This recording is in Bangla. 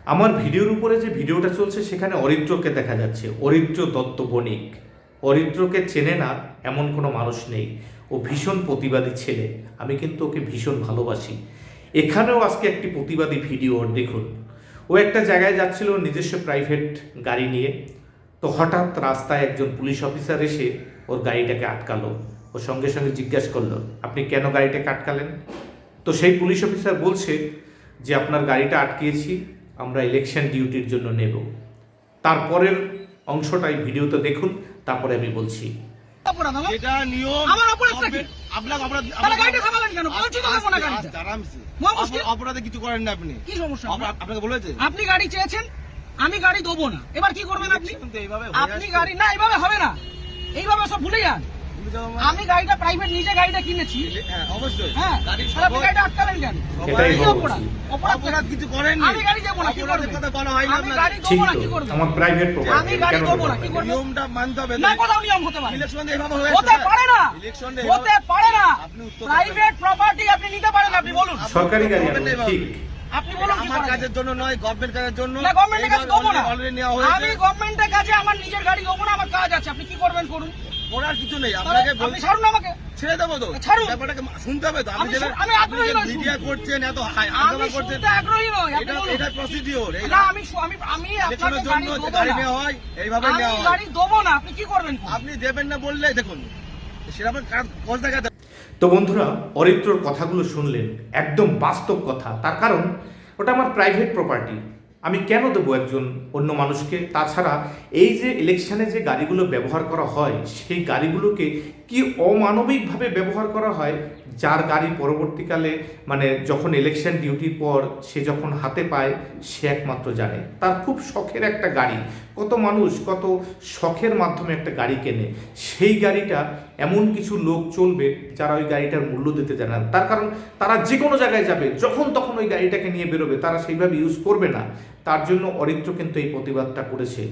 আমার ভিডিওর উপরে যে ভিডিওটা চলছে সেখানে অরিত্রকে দেখা যাচ্ছে। অরিত্র দত্ত বণিক, অরিত্রকে চেনে না এমন কোনো মানুষ নেই। ও ভীষণ প্রতিবাদী ছেলে, আমি কিন্তু ওকে ভীষণ ভালোবাসি। এখানেও আজকে একটি প্রতিবাদী ভিডিও দেখুন। ও একটা জায়গায় যাচ্ছিল নিজস্ব প্রাইভেট গাড়ি নিয়ে, তো হঠাৎ রাস্তায় একজন পুলিশ অফিসার এসে ওর গাড়িটাকে আটকালো। ও সঙ্গে সঙ্গে জিজ্ঞাসা করলো, আপনি কেন গাড়িটাকে আটকালেন? তো সেই পুলিশ অফিসার বলছে যে আপনার গাড়িটা আটকিয়েছি আমরা ইলেকশন ডিউটির জন্য নেব। তারপরের অংশটাই ভিডিওতে দেখুন, তারপরে আমি বলছি। এটা নিয়ম। আমার অপরাধটা কি? আপনাকে অপরাধ তাহলে গাড়িটা থামালেন কেন? বলছি তো থামাবো না গাড়িটা। অপরাধে কিছু করেন না আপনি। কি সমস্যা? আপনাকে বলেছে আপনি গাড়ি চেয়েছেন, আমি গাড়ি দেবো না। এবার কি করবেন আপনি? কিন্তু এইভাবে আপনি গাড়ি না, এইভাবে হবে না। এইভাবে সব ভুলে যান। আমি গাড়িটা প্রাইভেট নিজে গাড়িটা কিনেছি। হ্যাঁ অবশ্যই। হ্যাঁ, গাড়ি তাহলে আপনি গাড়িটা আটকালেন কেন? এটাই কি বলছি। অপরাধ? অপরাধ অপরাধ কিছু করেন আমি গাড়ি দেবো না, কি অপরাধের করবেন? কথা বলা হয় না আমি আপনাকে। গাড়ি ঠিক দেবো না, তো, কি করবেন? আমার প্রাইভেট আমি প্রপার্টি, গাড়ি কেন দেবো না, দেবো কি না? করবেন? নিয়মটা মানতে হবে। না, কোথাও নিয়ম হতে পারে না। ইলেকশনে এইভাবে হয়ে হতে পারে না, ইলেকশনে হতে পারে না। আপনি উত্তর প্রাইভেট প্রপার্টি আপনি নিতে পারেন, আপনি বলুন। সরকারি গাড়ি বলবেন না আমার, এভাবে। ঠিক। আপনি বলুন কি আমার করা যায়? কাজের জন্য নয়, গভর্নমেন্ট কাজের জন্য। না, গভর্নমেন্টের কাছে দেবো না। অলরেডি নেওয়া হয়েছে। আমি গভর্নমেন্টের কাছে আমার নিজের গাড়ি দেবো না, আমার কাজ আছে। আপনি কি করবেন করুন। করার কিছু নেই। তাহলে আপনাকে আপনি ছাড়ুন আমাকে। ছেড়ে দেবো তো। ছাড়ুন। ব্যাপারটাকে শুনতে হবে তো। আমি আগ্রহী নই মিডিয়া শুনতে। করছেন, এত আমি আন্দোলন করছেন। শুনতে আগ্রহী নই, আপনি এটা বলুন। এটা প্রসিডিওর। না, আমি আপনাকে ইলেকশনের গাড়ি জন্য দেবো গাড়ি না। নেওয়া হয়, এইভাবে আমি নেওয়া হয়। গাড়ি দেবো না, আপনি কি করবেন করুন। আপনি দেবেন না বললে দেখুন সেরকম কাজ দেখাতে। তো বন্ধুরা, অরিত্রর কথাগুলো শুনলেন, একদম বাস্তব কথা। তার কারণ ওটা আমার প্রাইভেট প্রপার্টি, আমি কেন দেবো একজন অন্য মানুষকে? তাছাড়া এই যে ইলেকশনে যে গাড়িগুলো ব্যবহার করা হয়, সেই গাড়িগুলোকে কি অমানবিকভাবে ব্যবহার করা হয়, যার গাড়ি পরবর্তীকালে মানে যখন ইলেকশন ডিউটির পর সে যখন হাতে পায় সে একমাত্র জানে। তার খুব শখের একটা গাড়ি, কত মানুষ কত শখের মাধ্যমে একটা গাড়ি কেনে, সেই গাড়িটা এমন কিছু লোক চলবে যারা ওই গাড়িটার মূল্য দিতে জানে না। তার কারণ তারা যে কোনো জায়গায় যাবে, যখন তখন ওই গাড়িটাকে নিয়ে বেরোবে, তারা সেইভাবে ইউজ করবে না। তার জন্য অরিত্র কিন্তু এই প্রতিবাদটা করেছে।